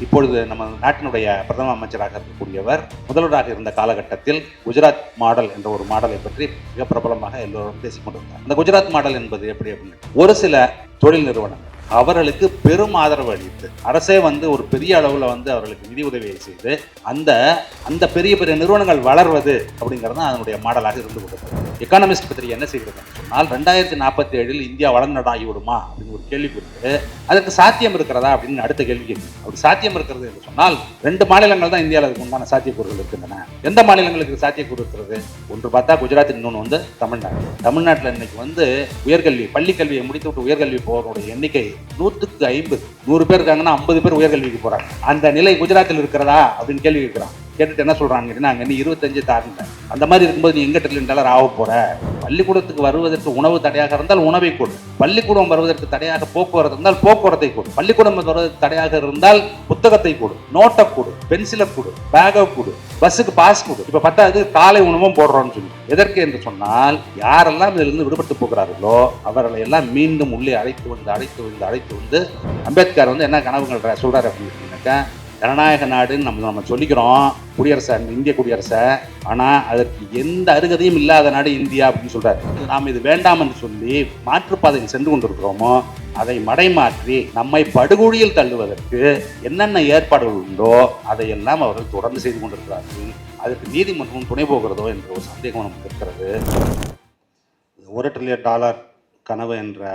இப்பொழுது நம்ம நாட்டினுடைய பிரதம அமைச்சராக இருக்கக்கூடியவர் முதல்வராக இருந்த காலகட்டத்தில் குஜராத் மாடல் என்ற ஒரு மாடலை பற்றி மிக பிரபலமாக எல்லோரும் பேசிக் கொண்டிருந்தார். அந்த குஜராத் மாடல் என்பது எப்படி அப்படின்னு ஒரு சில தொழில் நிறுவனங்கள் அவர்களுக்கு பெரும் ஆதரவு அளித்து அரசே ஒரு பெரிய அளவுல அவர்களுக்கு நிதி உதவியை செய்து அந்த பெரிய பெரிய நிறுவனங்கள் வளர்வது அப்படிங்கிறது அதனுடைய மாடலாக இருந்து கொண்டிருக்கிறது. எக்கானமிஸ்ட் பத்திரிகை என்ன செய்கிறது சொன்னால் 2047 இந்தியா வளர்ந்த நாடாகி விடுமா அப்படின்னு ஒரு கேள்வி கொடுத்து அதற்கு சாத்தியம் இருக்கிறதா அப்படின்னு அடுத்த கேள்வி கேட்கு. அப்படி சாத்தியம் இருக்கிறது என்று சொன்னால் 2 மாநிலங்கள் தான் இந்தியாவில் அதுக்கு உண்டான சாத்தியக்கூறுகள் இருக்கின்றன. எந்த மாநிலங்களுக்கு சாத்தியக்கூறு இருக்கிறது? ஒன்று பார்த்தா குஜராத், இன்னொன்று தமிழ்நாடு. தமிழ்நாட்டில் இன்னைக்கு உயர்கல்வி பள்ளி கல்வியை முடித்து விட்டு உயர்கல்வி போவதனுடைய எண்ணிக்கை 100க்கு 50. 100 பேர் இருக்காங்கன்னா 50 பேர் உயர்கல்விக்கு போறாங்க. அந்த நிலை குஜராத்தில் இருக்கிறதா அப்படின்னு கேள்வி கேட்கிறான். கேட்டுட்டு என்ன சொல்றாங்க, நாங்க 25 தாருங்க. அந்த மாதிரி இருக்கும்போது நீ எங்க $1 trillion ஆக போற? பள்ளிக்கூடத்துக்கு வருவதற்கு உணவு தடையாக இருந்தால் உணவை கொடு, பள்ளிக்கூடம் வருவதற்கு தடையாக போக்குவரத்து இருந்தால் போக்குவரத்தை கொடு, பள்ளிக்கூடம் வருவதற்கு தடையாக இருந்தால் புத்தகத்தை கொடு, நோட்டை கொடு, பென்சிலை கொடு, பேகை கொடு, பஸ்ஸுக்கு பாஸ் கொடு. இப்ப பத்தாவது காலை உணவும் போடுறோம்னு சொல்லி எதற்கு என்று சொன்னால் யாரெல்லாம் இதிலிருந்து விடுபட்டு போகிறார்களோ அவர்களை எல்லாம் மீண்டும் உள்ளே அழைத்து வந்து அம்பேத்கர் என்ன கனவுகள் சொல்றாரு அப்படின்னாக்கா, ஜனநாயக நாடுன்னு நம்ம சொல்லிக்கிறோம் குடியரசு, இந்திய குடியரசை. ஆனா அதற்கு எந்த அருகதையும் இல்லாத நாடு இந்தியா அப்படின்னு சொல்றாரு. நாம் இது வேண்டாம் என்று சொல்லி மாற்றுப்பாதையில் சென்று கொண்டிருக்கிறோமோ அதை மடைமாற்றி நம்மை படுகொழியில் தள்ளுவதற்கு என்னென்ன ஏற்பாடுகள் உண்டோ அதையெல்லாம் அவர்கள் தொடர்ந்து செய்து கொண்டிருக்கிறார்கள். அதற்கு நீதிமன்றம் துணை போகிறதோ என்ற ஒரு சந்தேகம் நமக்கு இருக்கிறது. $1 trillion கனவு என்ற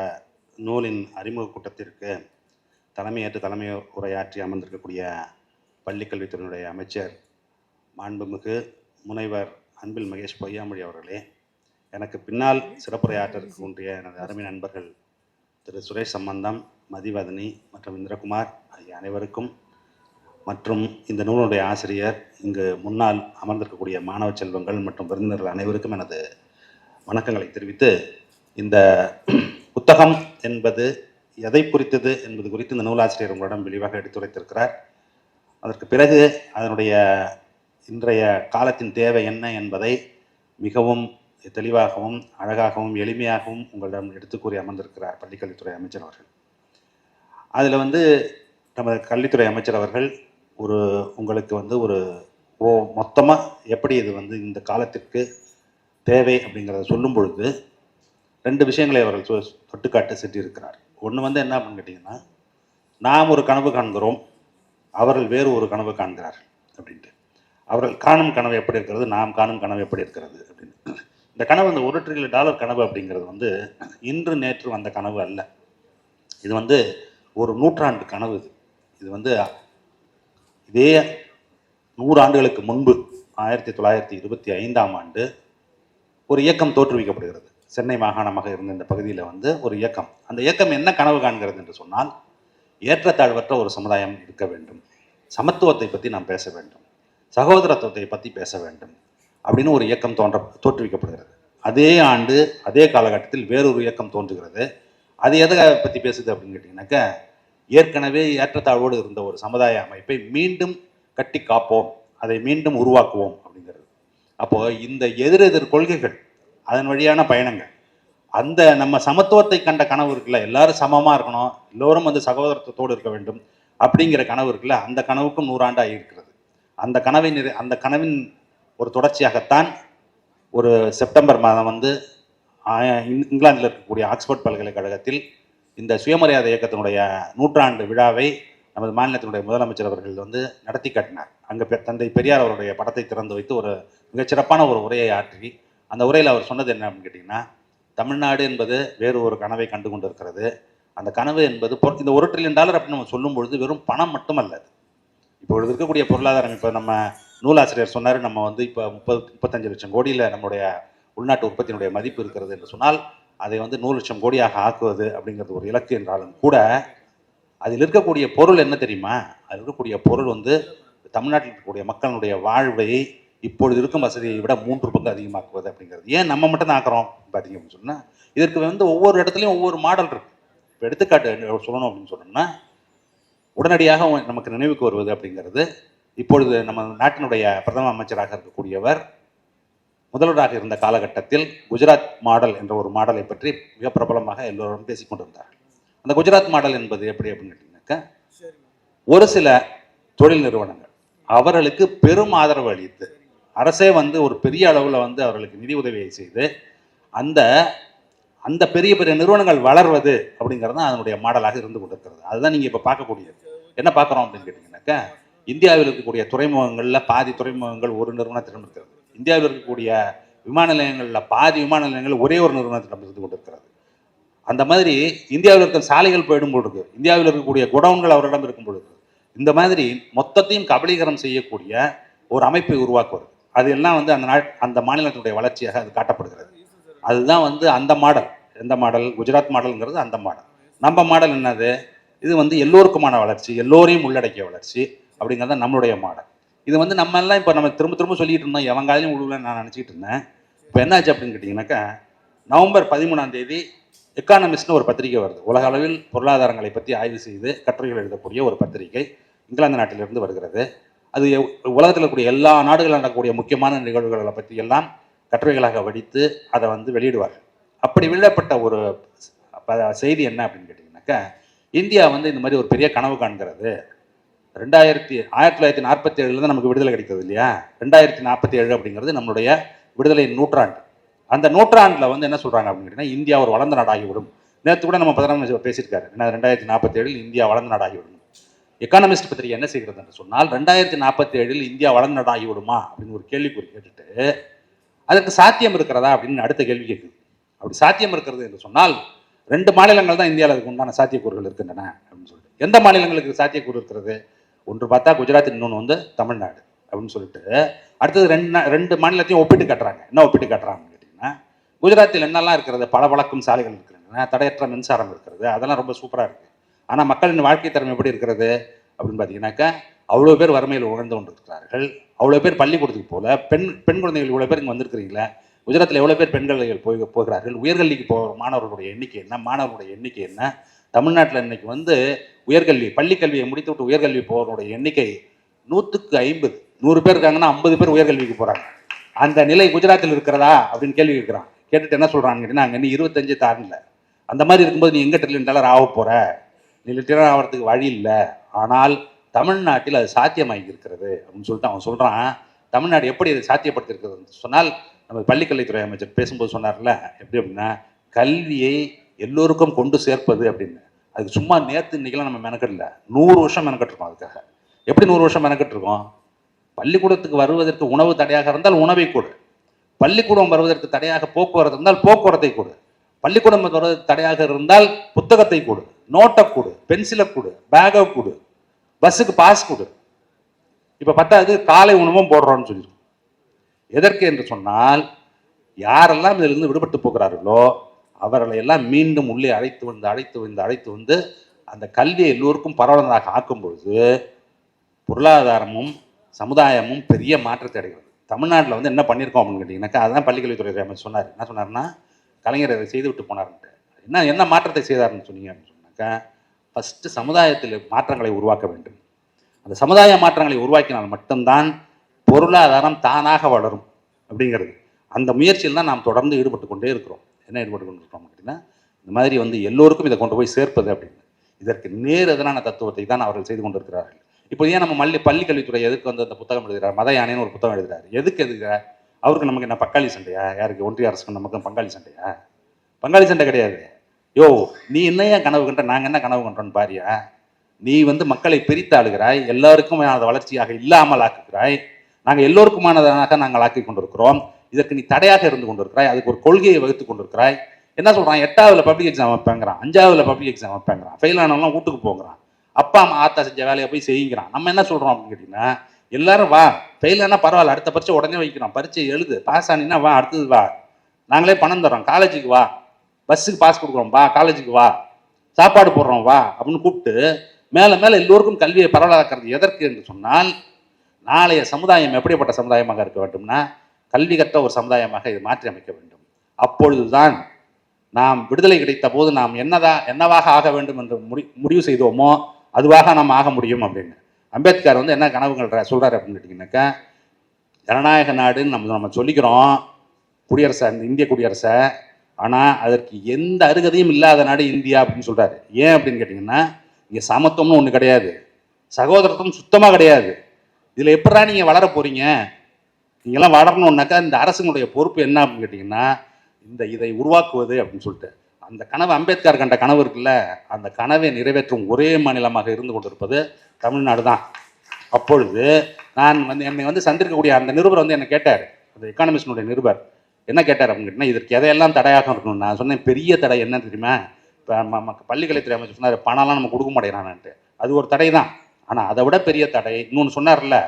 நூலின் அறிமுக கூட்டத்திற்கு தலைமை உரையாற்றி அமர்ந்திருக்கக்கூடிய பள்ளிக்கல்வித்துறையினுடைய அமைச்சர் மாண்புமிகு முனைவர் அன்பில் மகேஷ் பொய்யாமொழி அவர்களே, எனக்கு பின்னால் சிறப்புரையாற்ற இருக்கக்கூடிய எனது அருமை நண்பர்கள் திரு சுரேஷ் சம்பந்தம், மதிவதனி மற்றும் இந்திரகுமார் ஆகிய அனைவருக்கும், மற்றும் இந்த நூலுடைய ஆசிரியர், இங்கு முன்னால் அமர்ந்திருக்கக்கூடிய மாணவ செல்வங்கள் மற்றும் விருந்தினர்கள் அனைவருக்கும் எனது வணக்கங்களை தெரிவித்து, இந்த புத்தகம் என்பது எதை குறித்தது என்பது குறித்து இந்த நூலாசிரியர் உங்களிடம் விரிவாக எடுத்துரைத்திருக்கிறார். அதற்கு பிறகு அதனுடைய இன்றைய காலத்தின் தேவை என்ன என்பதை மிகவும் தெளிவாகவும் அழகாகவும் எளிமையாகவும் உங்களிடம் எடுத்து கூறி அமர்ந்திருக்கிறார் பள்ளிக்கல்வித்துறை அமைச்சர் அவர்கள். அதில் நமது கல்வித்துறை அமைச்சர் அவர்கள் உங்களுக்கு ஒரு மொத்தமாக எப்படி இது இந்த காலத்திற்கு தேவை அப்படிங்கிறத சொல்லும் பொழுது 2 விஷயங்களை அவர்கள் தொட்டுக்காட்டு சென்றிருக்கிறார். ஒன்று என்ன அப்படின்னு கேட்டிங்கன்னா, நாம் ஒரு கனவு காண்கிறோம், அவர்கள் வேறு ஒரு கனவு காண்கிறார்கள் அப்படின்ட்டு. அவர்கள் காணும் கனவு எப்படி இருக்கிறது, நாம் காணும் கனவு எப்படி இருக்கிறது அப்படின்னு. இந்த கனவு $1 trillion கனவு அப்படிங்கிறது இன்று நேற்று வந்த கனவு அல்ல. இது ஒரு நூற்றாண்டு கனவு. இது இதே 100 ஆண்டுகளுக்கு முன்பு 1925ஆம் ஆண்டு ஒரு இயக்கம் தோற்றுவிக்கப்படுகிறது. சென்னை மாகாணமாக இருந்த இந்த பகுதியில் ஒரு இயக்கம். அந்த இயக்கம் என்ன கனவு காண்கிறது என்று சொன்னால், ஏற்றத்தாழ்வற்ற ஒரு சமுதாயம் இருக்க வேண்டும், சமத்துவத்தை பற்றி நாம் பேச வேண்டும், சகோதரத்துவத்தை பற்றி பேச வேண்டும் அப்படின்னு ஒரு இயக்கம் தோற்றுவிக்கப்படுகிறது. அதே ஆண்டு அதே காலகட்டத்தில் வேறொரு இயக்கம் தோன்றுகிறது. அது எதை பற்றி பேசுது அப்படின்னு கேட்டிங்கனாக்கா, ஏற்கனவே ஏற்றத்தாழ்வோடு இருந்த ஒரு சமுதாய அமைப்பை மீண்டும் கட்டி காப்போம், அதை மீண்டும் உருவாக்குவோம் அப்படிங்கிறது. அப்போ இந்த எதிரெதிர் கொள்கைகள், அதன் வழியான பயணங்கள், நம்ம சமத்துவத்தை கண்ட கனவு இருக்குல்ல, எல்லாரும் சமமாக இருக்கணும், எல்லோரும் சகோதரத்துவத்தோடு இருக்க வேண்டும் அப்படிங்கிற கனவு இருக்குல்ல, அந்த கனவுக்கும் 100 ஆண்டு ஆகியிருக்கிறது. அந்த கனவின் ஒரு தொடர்ச்சியாகத்தான் ஒரு செப்டம்பர் மாதம் இங்கிலாந்தில் இருக்கக்கூடிய ஆக்ஸ்போர்ட் பல்கலைக்கழகத்தில் இந்த சுயமரியாதை இயக்கத்தினுடைய 100ஆண்டு விழாவை நமது மாநிலத்தினுடைய முதலமைச்சர் அவர்கள் நடத்தி காட்டினார். அங்கே தந்தை பெரியார் அவருடைய படத்தை திறந்து வைத்து ஒரு மிகச்சிறப்பான ஒரு உரையை ஆற்றி, அந்த உரையில் அவர் சொன்னது என்ன அப்படின்னு கேட்டிங்கன்னா, தமிழ்நாடு என்பது வேறு ஒரு கனவை கண்டு கொண்டு இருக்கிறது. அந்த கனவு என்பது இந்த $1 trillion அப்படின்னு நம்ம சொல்லும் பொழுது வெறும் பணம் மட்டுமல்ல. இப்பொழுது இருக்கக்கூடிய பொருளாதாரம், இப்போ நம்ம நூலாசிரியர் சொன்னார், நம்ம இப்போ 35 லட்சம் கோடியில் நம்முடைய உள்நாட்டு உற்பத்தியினுடைய மதிப்பு இருக்கிறது என்று சொன்னால், அதை 100 லட்சம் கோடியாக ஆக்குவது அப்படிங்கிறது ஒரு இலக்கு என்றாலும் கூட, அதில் இருக்கக்கூடிய பொருள் என்ன தெரியுமா? அதில் இருக்கக்கூடிய பொருள் தமிழ்நாட்டில் இருக்கக்கூடிய மக்களுடைய வாழ்வை இப்பொழுது இருக்கும் வசதியை விட 3 பங்கு அதிகமாக்குவது அப்படிங்கிறது. ஏன் நம்ம மட்டும் தான் ஆக்குறோம் பார்த்தீங்க அப்படின்னு சொன்னால், இதற்கு ஒவ்வொரு இடத்துலையும் ஒவ்வொரு மாடல் இருக்கு. இப்போ எடுத்துக்காட்டு சொல்லணும் அப்படின்னு சொன்னோம்னா, உடனடியாக நமக்கு நினைவுக்கு வருவது அப்படிங்கிறது, இப்பொழுது நம்ம நாட்டினுடைய பிரதம அமைச்சராக இருக்கக்கூடியவர் முதல்வராக இருந்த காலகட்டத்தில் குஜராத் மாடல் என்ற ஒரு மாடலை பற்றி மிக பிரபலமாக எல்லோரும் பேசிக் கொண்டிருந்தார்கள். அந்த குஜராத் மாடல் என்பது எப்படி அப்படின்னு கேட்டீங்கன்னாக்கா, ஒரு சில தொழில் நிறுவனங்கள் அவர்களுக்கு பெரும் ஆதரவு அளித்து அரசே வந்து ஒரு பெரிய அளவில் வந்து அவர்களுக்கு நிதி உதவியை செய்து அந்த அந்த பெரிய பெரிய நிறுவனங்கள் வளர்வது அப்படிங்கிறது தான் அதனுடைய மாடலாக இருந்து கொண்டிருக்கிறது. அதுதான் நீங்கள் இப்போ பார்க்கக்கூடியது. என்ன பார்க்குறோம் அப்படின்னு கேட்டிங்கன்னாக்கா, இந்தியாவில் இருக்கக்கூடிய துறைமுகங்களில் பாதி துறைமுகங்கள் ஒரு நிறுவனத்திடம் இருக்கிறது. இந்தியாவில் இருக்கக்கூடிய விமான நிலையங்களில் பாதி விமான நிலையங்கள் ஒரே ஒரு நிறுவனத்திடம் இருந்து கொண்டிருக்கிறது. அந்த மாதிரி இந்தியாவில் இருக்கிற சாலைகள் போயிடும் பொழுது, இந்தியாவில் இருக்கக்கூடிய குடவுன்கள் அவரிடம் இருக்கும் பொழுது, இந்த மாதிரி மொத்தத்தையும் கபலீகரம் செய்யக்கூடிய ஒரு அமைப்பை உருவாக்குவது, அது எல்லாம் வந்து அந்த மாநிலத்தினுடைய வளர்ச்சியாக அது காட்டப்படுகிறது. அதுதான் வந்து அந்த மாடல். எந்த மாடல்? குஜராத் மாடல்ங்கிறது அந்த மாடல். நம்ம மாடல் என்னது? இது வந்து எல்லோருக்குமான வளர்ச்சி, எல்லோரையும் உள்ளடக்கிய வளர்ச்சி அப்படிங்கிறது நம்மளுடைய மாடல். இது வந்து நம்ம எல்லாம் இப்போ நம்ம திரும்ப திரும்ப சொல்லிட்டு இருந்தோம், எவங்காலையும் விடுவலன்னு நான் நினச்சிக்கிட்டு இருந்தேன். இப்போ என்னாச்சு அப்படின்னு கேட்டிங்கனாக்கா, நவம்பர் 13 எக்கானமிஸ்ட்னு ஒரு பத்திரிகை வருது. உலக அளவில் பொருளாதாரங்களை பற்றி ஆய்வு செய்து கட்டுரைகள் எழுதக்கூடிய ஒரு பத்திரிகை இங்கிலாந்து நாட்டிலிருந்து வருகிறது. அது உலகத்தில் இருக்கக்கூடிய எல்லா நாடுகளில் நடக்கக்கூடிய முக்கியமான நிகழ்வுகளை பற்றி எல்லாம் கட்டுரைகளாக வடித்து அதை வந்து வெளியிடுவார்கள். அப்படி வெளியிடப்பட்ட ஒரு செய்தி என்ன அப்படின்னு கேட்டிங்கனாக்கா, இந்தியா வந்து இந்த மாதிரி ஒரு பெரிய கனவு காண்கிறது. 1947 நமக்கு விடுதலை கிடைக்கிறது இல்லையா? 2047 அப்படிங்கிறது நம்மளுடைய விடுதலை நூற்றாண்டு. அந்த நூற்றாண்டில் வந்து என்ன சொல்கிறாங்க அப்படின்னு கேட்டிங்கன்னா, இந்தியா ஒரு வளர்ந்த நாடாகிவிடும். நேற்று கூட நம்ம பிரதமர் பேசியிருக்காரு, என்ன 2047 இந்தியா வளர்ந்த நாடாகிவிடும். எக்கானமிஸ்ட் பத்திரிகை என்ன செய்கிறது என்று சொன்னால், 2047 இந்தியா வளர்ந்த நாடாகிவிடுமா அப்படின்னு ஒரு கேள்விக்குறி கேட்டுட்டு, அதற்கு சாத்தியம் இருக்கிறதா அப்படின்னு அடுத்த கேள்வி கேட்குது. அப்படி சாத்தியம் இருக்கிறது என்று சொன்னால், 2 மாநிலங்கள் தான் இந்தியாவில் அதுக்கு உண்டான சாத்தியக்கூறுகள் இருக்கின்றன அப்படின்னு சொல்லிட்டு. எந்த மாநிலங்களுக்கு சாத்தியக்கூறு இருக்கிறது? ஒன்று பார்த்தா குஜராத், இன்னொன்று வந்து தமிழ்நாடு அப்படின்னு சொல்லிட்டு அடுத்தது 2 மாநிலத்தையும் ஒப்பிட்டு காட்டுறாங்க. என்ன ஒப்பிட்டு காட்டுறாங்கன்னு கேட்டிங்கன்னா, குஜராத்தில் என்னெல்லாம் இருக்கிறது? பளபளக்கும் சாலைகள் இருக்கிறது, தடையற்ற மின்சாரம் இருக்கிறது, அதெல்லாம் ரொம்ப சூப்பராக இருக்குது. ஆனால் மக்களின் வாழ்க்கை தரம் எப்படி இருக்கிறது அப்படின்னு பார்த்தீங்கன்னாக்கா, அவ்வளோ பேர் வறுமையில் உணர்ந்து கொண்டு இருக்கிறார்கள். அவ்வளோ பேர் பள்ளிக்கூடத்துக்கு போகல. பெண் குழந்தைகள் இவ்வளோ பேர் இங்கே வந்திருக்கிறீங்களா? குஜராத்தில் எவ்வளோ பேர் பெண்கள் போகிறார்கள்? உயர்கல்விக்கு போகிற மாணவர்களுடைய எண்ணிக்கை என்ன? மாணவர்களுடைய எண்ணிக்கை என்ன? தமிழ்நாட்டில் இன்னைக்கு வந்து உயர்கல்வி, பள்ளிக்கல்வியை முடித்துவிட்டு உயர்கல்வி போகிறவருடைய எண்ணிக்கை 100க்கு 50. 100 பேர் இருக்காங்கன்னா 50 பேர் உயர்கல்விக்கு போகிறாங்க. அந்த நிலை குஜராத்தில் இருக்கிறதா அப்படின்னு கேள்வி கேட்குறான். கேட்டுட்டு என்ன சொல்கிறான்னு கேட்டீங்கன்னா, அங்கே இன்னும் 25 தாண்டல. அந்த மாதிரி இருக்கும்போது நீ எங்கே $1 ஆக போகிற? நீ $1 ஆகிறதுக்கு வழி இல்லை. ஆனால் தமிழ்நாட்டில் அது சாத்தியமாகி இருக்கிறது அப்படின்னு சொல்லிட்டு அவன் சொல்கிறான். தமிழ்நாடு எப்படி அதை சாத்தியப்படுத்தியிருக்கிறது சொன்னால், நம்ம பள்ளிக்கல்வித்துறை அமைச்சர் பேசும்போது சொன்னார்ல, எப்படி அப்படின்னா, கல்வியை எல்லோருக்கும் கொண்டு சேர்ப்பது அப்படின்னு. அதுக்கு சும்மா நேற்று இன்னைக்கெல்லாம் நம்ம மெனக்கெடல, 100 வருஷம் மெனக்கெட்டுருக்கோம். அதுக்காக எப்படி 100 வருஷம் மெனக்கெட்டுருக்கோம்? பள்ளிக்கூடத்துக்கு வருவதற்கு உணவு தடையாக இருந்தால் உணவை கொடு, பள்ளிக்கூடம் வருவதற்கு தடையாக போக்குவரத்து இருந்தால் போக்குவரத்தை கொடு, பள்ளிக்கூடம் வருவதற்கு தடையாக இருந்தால் புத்தகத்தை கொடு, நோட்டை கொடு, பென்சிலை கொடு, பேகை கொடு, பஸ்ஸுக்கு பாஸ் கொடு. இப்போ பத்தாவது காலை உணவும் போடுறோம்னு சொல்லியிருக்கோம். எதற்கு என்று சொன்னால், யாரெல்லாம் இதிலிருந்து விடுபட்டு போகிறார்களோ அவர்களை எல்லாம் மீண்டும் உள்ளே அழைத்து வந்து அந்த கல்வியை எல்லோருக்கும் பரவலாக ஆக்கும் பொழுது பொருளாதாரமும் சமுதாயமும் பெரிய மாற்றத்தை அடைகிறது. தமிழ்நாட்டில் வந்து என்ன பண்ணியிருக்கோம் அப்படின்னு கேட்டிங்கனாக்கா, அதுதான் பள்ளிக்கல்வித்துறை அமைச்சர் சொன்னார். என்ன சொன்னார்னா, கலைஞர் அதை செய்து விட்டு போனார்ன்ட்டு. என்ன மாற்றத்தை செய்தார்னு சொன்னீங்க அப்படின்னு சொன்னாக்கா, ஃபஸ்ட்டு சமுதாயத்தில் மாற்றங்களை உருவாக்க வேண்டும். அந்த சமுதாய மாற்றங்களை உருவாக்கினால் மட்டும்தான் பொருளாதாரம் தானாக வளரும் அப்படிங்கிறது. அந்த முயற்சியில் தான் நாம் தொடர்ந்து ஈடுபட்டு கொண்டே இருக்கிறோம். என்ன ஈடுபட்டு கொண்டு இருக்கிறோம் அப்படின்னா, இந்த மாதிரி வந்து எல்லோருக்கும் இதை கொண்டு போய் சேர்ப்பது அப்படின்னு. இதற்கு நேர் எதிரான தத்துவத்தை தான் அவர்கள் செய்து கொண்டிருக்கிறார்கள். இப்போ ஏன் நம்ம பள்ளிக்கல்வித்துறை எதுக்கு வந்து அந்த புத்தகம் எழுதுகிறார்? மத யானைன்னு ஒரு புத்தகம் எழுதுகிறார். எதுக்கு எழுதுகிறார்? அவருக்கு நமக்கு என்ன பங்காளி சண்டையா? யாருக்கு? ஒன்றிய அரசுக்கு நமக்கு பங்காளி சண்டையா? பங்காளி சண்டை கிடையாது. யோ, நீ என்னையா கனவு கண்ட, நாங்கள் என்ன கனவு கண்டோன்னு பாரியா? நீ வந்து மக்களை பிரித்து ஆளுகிறாய், எல்லாருக்கும் அந்த வளர்ச்சியாக இல்லாமல் ஆக்குகிறாய். நாங்கள் எல்லோருக்குமானதாக நாங்கள் ஆக்கி கொண்டிருக்கிறோம். இதற்கு நீ தடையாக இருந்து கொண்டிருக்கிறாய். அதுக்கு ஒரு கொள்கையை வகுத்து கொண்டிருக்கிறாய். என்ன சொல்கிறான்? 8ஆவதுல பப்ளிக் எக்ஸாம் வைப்பேங்கிறான், 5ஆவதுல பப்ளிக் எக்ஸாம் வைப்பேங்கிறான், ஃபெயில் ஆனவங்களாம் வீட்டுக்கு போங்கிறான், அப்பா அம்மா ஆத்தா செஞ்ச வேலையை போய் செய்யுங்கிறான். நம்ம என்ன சொல்கிறோம் அப்படின்னு கேட்டிங்கன்னா, எல்லாரும் வா, ஃபெயில் ஆனால் பரவாயில்ல, அடுத்த பரீட்சை உடனே வைக்கிறோம், பரீட்சை எழுது, பாஸ் ஆனின்னா வா, அடுத்தது வா, நாங்களே பணம் தரோம், காலேஜுக்கு வா, பஸ்ஸுக்கு பாஸ் கொடுக்குறோம் வா, காலேஜுக்கு வா, சாப்பாடு போடுறோம் வா அப்படின்னு கூப்பிட்டு மேலே மேலே எல்லோருக்கும் கல்வியை பரவலாக்கிறது. எதற்கு என்று சொன்னால், நாளைய சமுதாயம் எப்படிப்பட்ட சமுதாயமாக இருக்க வேண்டும்னா, கல்வி கற்ற ஒரு சமுதாயமாக இது மாற்றி அமைக்க வேண்டும். அப்பொழுதுதான் நாம் விடுதலை கிடைத்த போது நாம் என்னவாக ஆக வேண்டும் என்று முடிவு செய்தோமோ அதுவாக நாம் ஆக முடியும் அப்படின்னு. அம்பேத்கர் வந்து என்ன கனவுகள் சொல்கிறார் அப்படின்னு கேட்டிங்கன்னாக்கா, ஜனநாயக நாடுன்னு நம்ம சொல்லிக்கிறோம் குடியரசை, இந்திய குடியரசை, ஆனால் அதற்கு எந்த அருகதையும் இல்லாத நாடு இந்தியா அப்படின்னு சொல்கிறாரு. ஏன் அப்படின்னு கேட்டிங்கன்னா, இங்கே சமத்துவம்னு ஒன்று கிடையாது, சகோதரத்துவம் சுத்தமாக கிடையாது. இதில் எப்படா நீங்கள் வளர போறீங்க? நீங்கள்லாம் வளரணுன்னாக்கா இந்த அரசுனுடைய பொறுப்பு என்ன அப்படின்னு கேட்டிங்கன்னா, இதை உருவாக்குவது அப்படின்னு சொல்லிட்டு அந்த கனவு அம்பேத்கர் கண்ட கனவு இருக்குல்ல, அந்த கனவை நிறைவேற்றும் ஒரே மாநிலமாக இருந்து கொண்டிருப்பது தமிழ்நாடு தான். அப்பொழுது நான் என்னை சந்திருக்கக்கூடிய அந்த நிருபர் என்னை கேட்டார், அந்த எக்கானமிஸ்டினுடைய நிருபர் என்ன கேட்டார் அப்படின்னு கேட்டிங்கன்னா, இதற்கு எதையெல்லாம் தடையாக இருக்கணும். நான் சொன்னேன், பெரிய தடை என்ன தெரியுமா? இப்போ பள்ளிக்கல்வித்துறை அமைச்சர் சொன்னார், பணம்லாம் நம்ம கொடுக்க மாட்டேங்கிறான்ட்டு. அது ஒரு தடை தான். ஆனால் அதை விட பெரிய தடை இன்னொன்று சொன்னார்ல,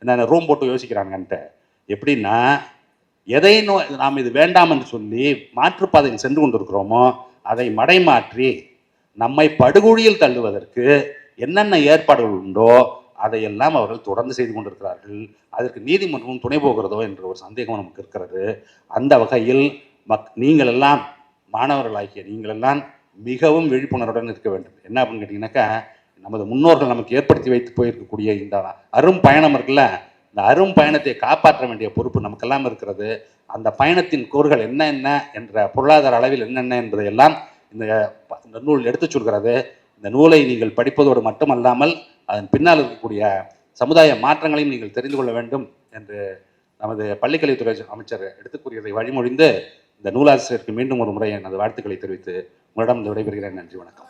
என்ன ரூம் போட்டு யோசிக்கிறாங்கன்ட்டு. எப்படின்னா, எதை நாம் இது வேண்டாம் என்று சொல்லி மாற்றுப்பாதையில் சென்று கொண்டிருக்கிறோமோ அதை மடைமாற்றி நம்மை படுகொழியில் தள்ளுவதற்கு என்னென்ன ஏற்பாடுகள் உண்டோ அதையெல்லாம் அவர்கள் தொடர்ந்து செய்து கொண்டிருக்கிறார்கள். அதற்கு நீதிமன்றமும் துணை போகிறதோ என்ற ஒரு சந்தேகம் நமக்கு இருக்கிறது. அந்த வகையில் நீங்கள் எல்லாம் மாணவர்களாகிய நீங்கள் எல்லாம் மிகவும் விழிப்புணர்வுடன் இருக்க வேண்டும். என்ன அப்படின்னு கேட்டிங்கனாக்கா, நமது முன்னோர்கள் நமக்கு ஏற்படுத்தி வைத்து போயிருக்கக்கூடிய இந்த அரும் பயணம் இருக்குல்ல, இந்த அரும் பயணத்தை காப்பாற்ற வேண்டிய பொறுப்பு நமக்கெல்லாம் இருக்கிறது. அந்த பயணத்தின் கூறுகள் என்ன என்ற பொருளாதார அளவில் என்னென்ன என்பதையெல்லாம் இந்த நூல் எடுத்துச் சொல்கிறது. இந்த நூலை நீங்கள் படிப்பதோடு மட்டுமல்லாமல் அதன் பின்னால் இருக்கக்கூடிய சமுதாய மாற்றங்களையும் நீங்கள் தெரிந்து கொள்ள வேண்டும் என்று நமது பள்ளிக்கல்வித்துறை அமைச்சர் எடுத்துக் கூறியதை வழிமொழிந்து இந்த நூலாசிரியருக்கு மீண்டும் ஒரு முறை எனது வாழ்த்துக்களை தெரிவித்து உங்களிடம் விடைபெறுகிறேன். நன்றி, வணக்கம்.